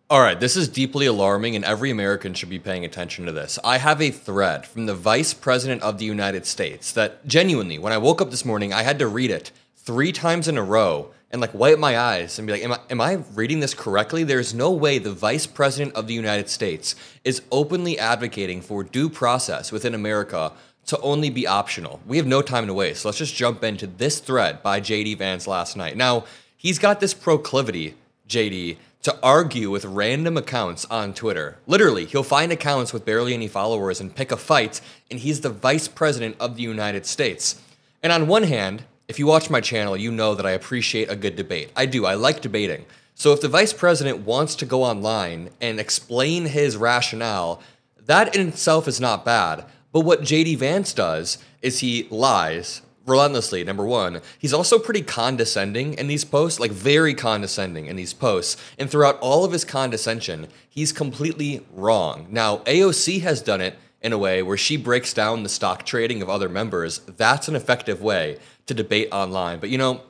All right, this is deeply alarming, and every American should be paying attention to this. I have a thread from the Vice President of the United States that genuinely, when I woke up this morning, I had to read it 3 times in a row and like wipe my eyes and be like, am I reading this correctly? There's no way the Vice President of the United States is openly advocating for due process within America to only be optional. We have no time to waste. So let's just jump into this thread by JD Vance last night. Now, he's got this proclivity, JD, to argue with random accounts on Twitter. Literally, he'll find accounts with barely any followers and pick a fight, and he's the Vice President of the United States. And on one hand, if you watch my channel, you know that I appreciate a good debate. I do, I like debating. So if the Vice President wants to go online and explain his rationale, that in itself is not bad. But what JD Vance does is he lies relentlessly, number one. He's also pretty condescending in these posts, like very condescending in these posts. And throughout all of his condescension, he's completely wrong. Now, AOC has done it in a way where she breaks down the stock trading of other members. That's an effective way to debate online. But you know,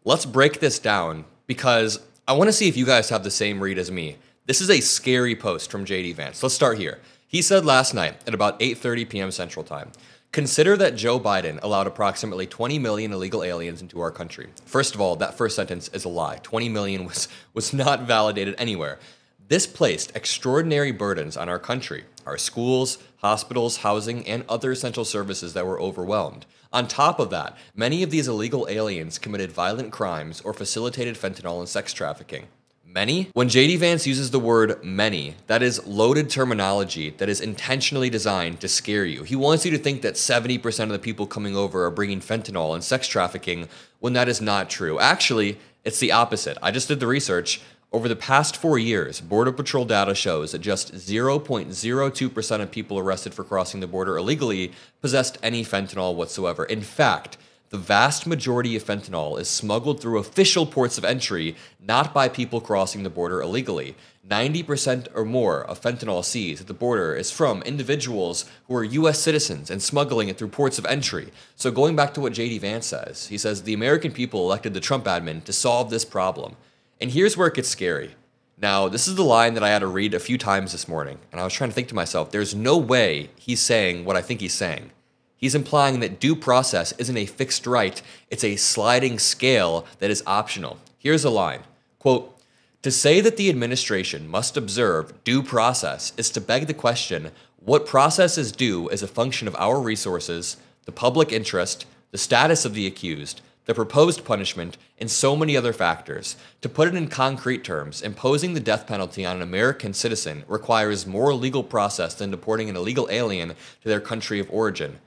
let's break this down because I want to see if you guys have the same read as me. This is a scary post from JD Vance. Let's start here. He said last night at about 8:30 p.m. Central Time, "Consider that Joe Biden allowed approximately 20 million illegal aliens into our country." First of all, that first sentence is a lie. 20 million was not validated anywhere. "This placed extraordinary burdens on our country, our schools, hospitals, housing, and other essential services that were overwhelmed. On top of that, many of these illegal aliens committed violent crimes or facilitated fentanyl and sex trafficking." Many? When JD Vance uses the word many, that is loaded terminology that is intentionally designed to scare you. He wants you to think that 70% of the people coming over are bringing fentanyl and sex trafficking when that is not true. Actually, it's the opposite. I just did the research. Over the past 4 years, Border Patrol data shows that just 0.02% of people arrested for crossing the border illegally possessed any fentanyl whatsoever. In fact, the vast majority of fentanyl is smuggled through official ports of entry, not by people crossing the border illegally. 90% or more of fentanyl seized at the border is from individuals who are U.S. citizens and smuggling it through ports of entry. So going back to what JD Vance says, he says the American people elected the Trump admin to solve this problem. And here's where it gets scary. Now, this is the line that I had to read a few times this morning, and I was trying to think to myself, there's no way he's saying what I think he's saying. He's implying that due process isn't a fixed right, it's a sliding scale that is optional. Here's a line, quote, "To say that the administration must observe due process is to beg the question, what process is due as a function of our resources, the public interest, the status of the accused, the proposed punishment, and so many other factors. To put it in concrete terms, imposing the death penalty on an American citizen requires more legal process than deporting an illegal alien to their country of origin."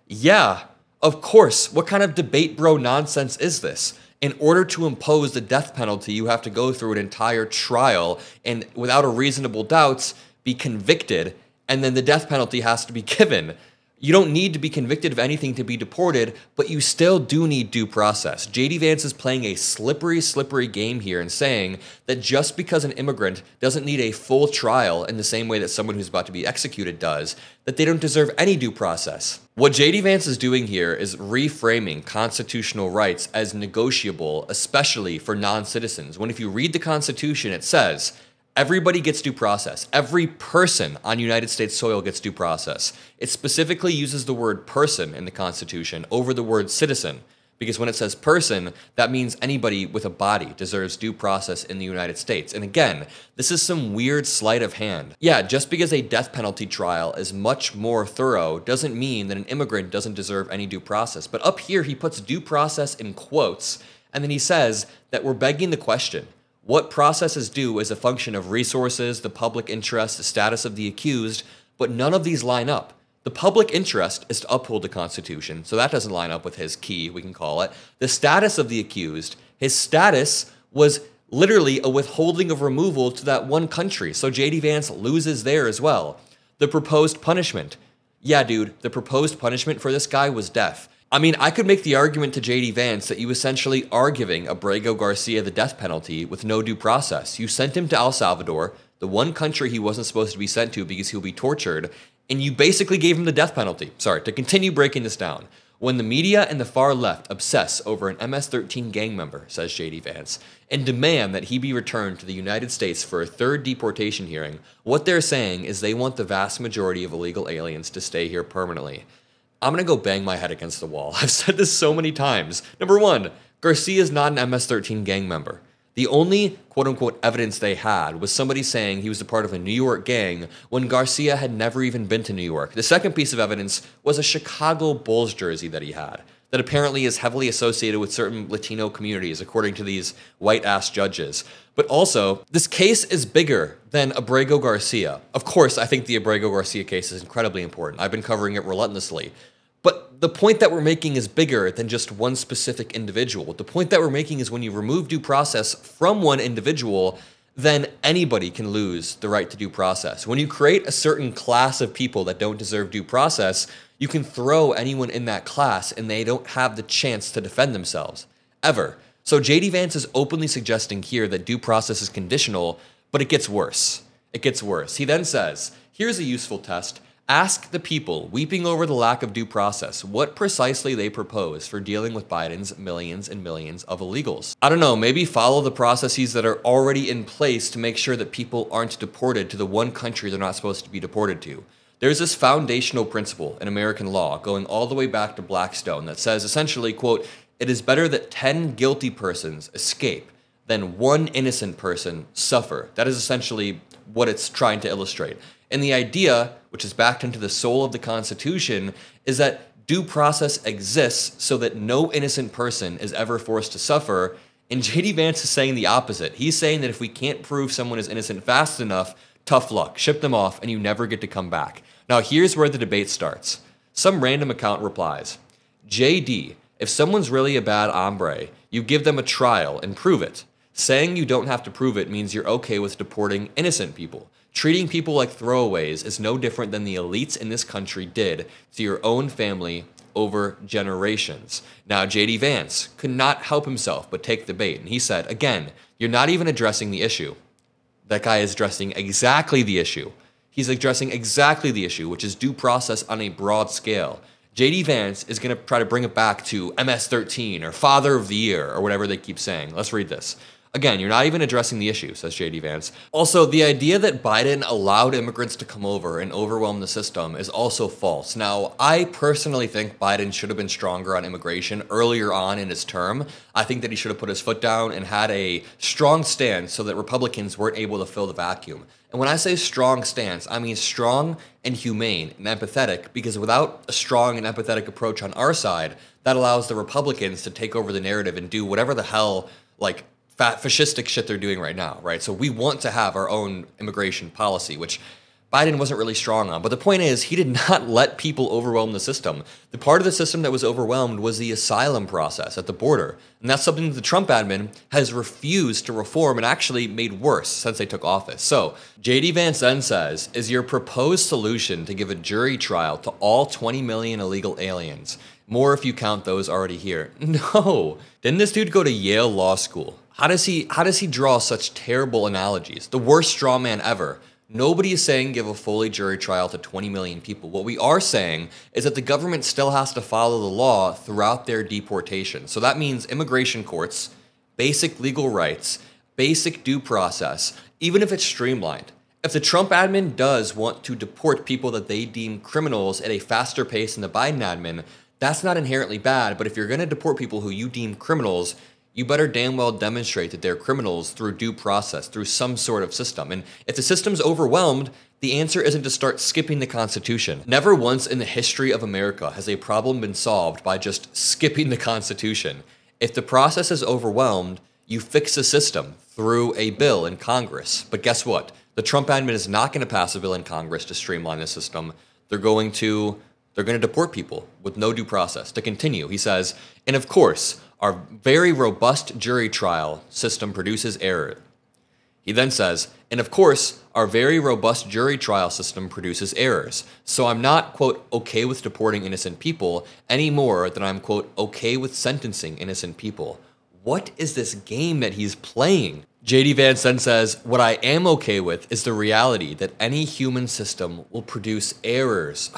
Yeah, of course. What kind of debate bro nonsense is this? In order to impose the death penalty, you have to go through an entire trial and without a reasonable doubt be convicted, and then the death penalty has to be given. You don't need to be convicted of anything to be deported, but you still do need due process. JD Vance is playing a slippery game here and saying that just because an immigrant doesn't need a full trial in the same way that someone who's about to be executed does, that they don't deserve any due process. What JD Vance is doing here is reframing constitutional rights as negotiable, especially for non-citizens, when if you read the Constitution, it says, everybody gets due process. Every person on United States soil gets due process. It specifically uses the word person in the Constitution over the word citizen, because when it says person, that means anybody with a body deserves due process in the United States. And again, this is some weird sleight of hand. Yeah, just because a death penalty trial is much more thorough doesn't mean that an immigrant doesn't deserve any due process. But up here, he puts due process in quotes, and then he says that we're begging the question, what process is due as a function of resources, the public interest, the status of the accused, but none of these line up. The public interest is to uphold the Constitution, so that doesn't line up with his key, we can call it. The status of the accused, his status was literally a withholding of removal to that one country, so JD Vance loses there as well. The proposed punishment. Yeah, dude, the proposed punishment for this guy was death. I mean, I could make the argument to JD Vance that you essentially are giving Abrego Garcia the death penalty with no due process. You sent him to El Salvador, the one country he wasn't supposed to be sent to because he'll be tortured, and you basically gave him the death penalty. Sorry, to continue breaking this down. When the media and the far left obsess over an MS-13 gang member, says J.D. Vance, and demand that he be returned to the United States for a third deportation hearing, what they're saying is they want the vast majority of illegal aliens to stay here permanently. I'm gonna go bang my head against the wall. I've said this so many times. Number one, Garcia is not an MS-13 gang member. The only quote-unquote evidence they had was somebody saying he was a part of a New York gang when Garcia had never even been to New York. The second piece of evidence was a Chicago Bulls jersey that he had that apparently is heavily associated with certain Latino communities, according to these white-ass judges. But also, this case is bigger than Abrego Garcia. Of course, I think the Abrego Garcia case is incredibly important. I've been covering it relentlessly. But the point that we're making is bigger than just one specific individual. The point that we're making is when you remove due process from one individual, then anybody can lose the right to due process. When you create a certain class of people that don't deserve due process, you can throw anyone in that class and they don't have the chance to defend themselves, ever. So J.D. Vance is openly suggesting here that due process is conditional, but it gets worse. It gets worse. He then says, here's a useful test. Ask the people weeping over the lack of due process what precisely they propose for dealing with Biden's millions and millions of illegals. I don't know, maybe follow the processes that are already in place to make sure that people aren't deported to the one country they're not supposed to be deported to. There's this foundational principle in American law going all the way back to Blackstone that says essentially, quote, it is better that 10 guilty persons escape than one innocent person suffer. That is essentially what it's trying to illustrate. And the idea, which is backed into the soul of the Constitution, is that due process exists so that no innocent person is ever forced to suffer. And J.D. Vance is saying the opposite. He's saying that if we can't prove someone is innocent fast enough, tough luck, ship them off, and you never get to come back. Now here's where the debate starts. Some random account replies, JD, if someone's really a bad hombre, you give them a trial and prove it. Saying you don't have to prove it means you're okay with deporting innocent people. Treating people like throwaways is no different than the elites in this country did to your own family over generations. Now, J.D. Vance could not help himself but take the bait, and he said, again, you're not even addressing the issue. That guy is addressing exactly the issue. He's addressing exactly the issue, which is due process on a broad scale. J.D. Vance is going to try to bring it back to MS-13 or Father of the Year or whatever they keep saying. Let's read this. Again, you're not even addressing the issue, says J.D. Vance. Also, the idea that Biden allowed immigrants to come over and overwhelm the system is also false. Now, I personally think Biden should have been stronger on immigration earlier on in his term. I think that he should have put his foot down and had a strong stance so that Republicans weren't able to fill the vacuum. And when I say strong stance, I mean strong and humane and empathetic, because without a strong and empathetic approach on our side, that allows the Republicans to take over the narrative and do whatever the hell, like, fascistic shit they're doing right now, right? So we want to have our own immigration policy, which Biden wasn't really strong on. But the point is, he did not let people overwhelm the system. The part of the system that was overwhelmed was the asylum process at the border. And that's something that the Trump admin has refused to reform and actually made worse since they took office. So J.D. Vance then says, is your proposed solution to give a jury trial to all 20 million illegal aliens? More if you count those already here. No. Didn't this dude go to Yale Law School? How does he draw such terrible analogies? The worst straw man ever. Nobody is saying give a fully jury trial to 20 million people. What we are saying is that the government still has to follow the law throughout their deportation. So that means immigration courts, basic legal rights, basic due process, even if it's streamlined. If the Trump admin does want to deport people that they deem criminals at a faster pace than the Biden admin, that's not inherently bad. But if you're going to deport people who you deem criminals, you better damn well demonstrate that they're criminals through due process, through some sort of system. And if the system's overwhelmed, the answer isn't to start skipping the Constitution. Never once in the history of America has a problem been solved by just skipping the Constitution. If the process is overwhelmed, you fix the system through a bill in Congress. But guess what? The Trump admin is not going to pass a bill in Congress to streamline the system. They're going to deport people with no due process to continue. He says, and of course, our very robust jury trial system produces error. He then says, and of course, our very robust jury trial system produces errors. So I'm not, quote, okay with deporting innocent people any more than I'm, quote, okay with sentencing innocent people. What is this game that he's playing? J.D. Vance then says, what I am okay with is the reality that any human system will produce errors.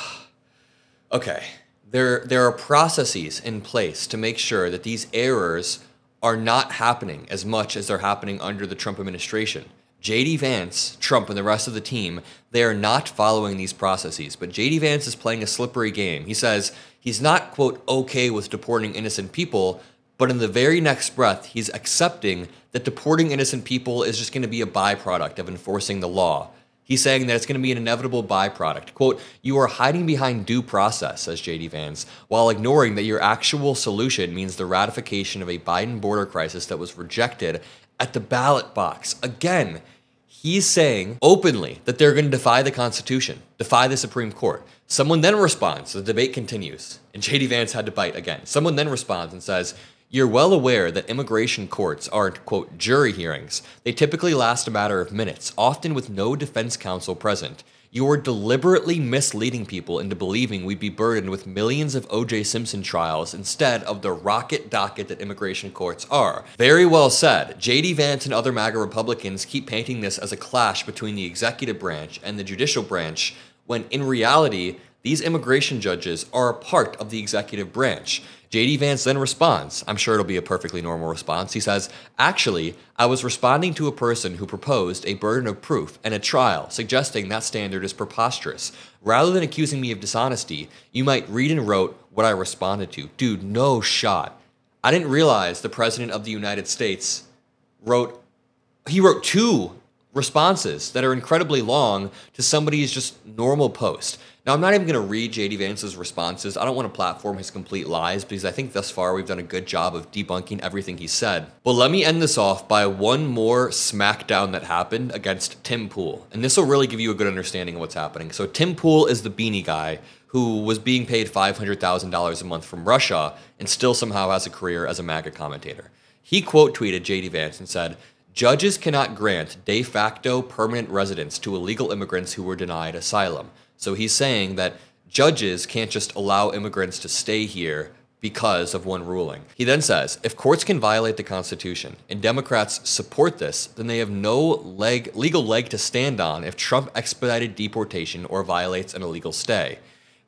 Okay. there are processes in place to make sure that these errors are not happening as much as they're happening under the Trump administration. JD Vance, Trump, and the rest of the team, they are not following these processes. But JD Vance is playing a slippery game. He says he's not, quote, okay with deporting innocent people, but in the very next breath, he's accepting that deporting innocent people is just going to be a byproduct of enforcing the law. He's saying that it's going to be an inevitable byproduct. Quote, you are hiding behind due process, says JD Vance, while ignoring that your actual solution means the ratification of a Biden border crisis that was rejected at the ballot box. Again, he's saying openly that they're going to defy the Constitution, defy the Supreme Court. Someone then responds, the debate continues, and JD Vance had to bite again. Someone then responds and says, you're well aware that immigration courts aren't, quote, jury hearings. They typically last a matter of minutes, often with no defense counsel present. You are deliberately misleading people into believing we'd be burdened with millions of O.J. Simpson trials instead of the rocket docket that immigration courts are. Very well said. J.D. Vance and other MAGA Republicans keep painting this as a clash between the executive branch and the judicial branch, when in reality, these immigration judges are a part of the executive branch. J.D. Vance then responds, I'm sure it'll be a perfectly normal response. He says, actually, I was responding to a person who proposed a burden of proof and a trial, suggesting that standard is preposterous. Rather than accusing me of dishonesty, you might read and wrote what I responded to. Dude, no shot. I didn't realize the President of the United States wrote 2 responses that are incredibly long to somebody's just normal post. Now, I'm not even going to read J.D. Vance's responses. I don't want to platform his complete lies because I think thus far we've done a good job of debunking everything he said. But let me end this off by one more smackdown that happened against Tim Pool. And this will really give you a good understanding of what's happening. So Tim Pool is the beanie guy who was being paid $500,000 a month from Russia and still somehow has a career as a MAGA commentator. He quote tweeted J.D. Vance and said, judges cannot grant de facto permanent residence to illegal immigrants who were denied asylum. So he's saying that judges can't just allow immigrants to stay here because of one ruling. He then says, if courts can violate the Constitution and Democrats support this, then they have no legal leg to stand on if Trump expedited deportation or violates an illegal stay.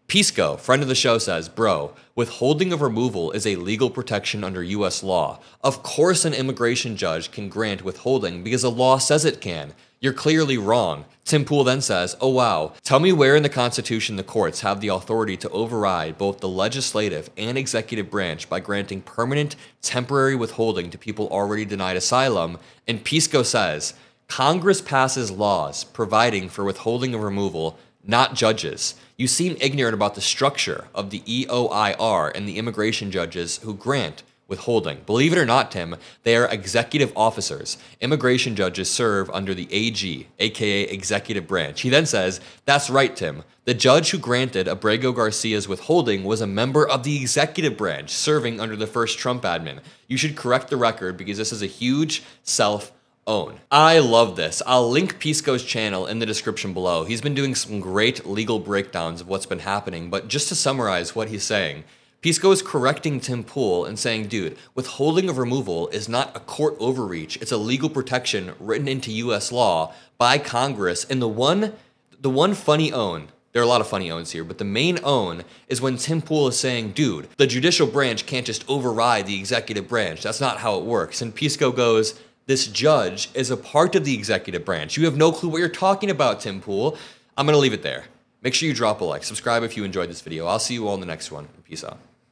Pisco, friend of the show, says, bro, withholding of removal is a legal protection under U.S. law. Of course an immigration judge can grant withholding because the law says it can. You're clearly wrong. Tim Pool then says, oh wow, tell me where in the Constitution the courts have the authority to override both the legislative and executive branch by granting permanent, temporary withholding to people already denied asylum. And Pisco says, Congress passes laws providing for withholding of removal, not judges. You seem ignorant about the structure of the EOIR and the immigration judges who grant withholding. Believe it or not, Tim, they are executive officers. Immigration judges serve under the AG, aka executive branch. He then says, that's right, Tim. The judge who granted Abrego Garcia's withholding was a member of the executive branch serving under the first Trump admin. You should correct the record because this is a huge self-own. I love this. I'll link Pisco's channel in the description below. He's been doing some great legal breakdowns of what's been happening, but just to summarize what he's saying, Pisco is correcting Tim Pool and saying, dude, withholding of removal is not a court overreach. It's a legal protection written into U.S. law by Congress. And the one funny own, there are a lot of funny owns here, but the main own is when Tim Pool is saying, dude, the judicial branch can't just override the executive branch. That's not how it works. And Pisco goes, this judge is a part of the executive branch. You have no clue what you're talking about, Tim Pool. I'm going to leave it there. Make sure you drop a like. Subscribe if you enjoyed this video. I'll see you all in the next one. Peace out.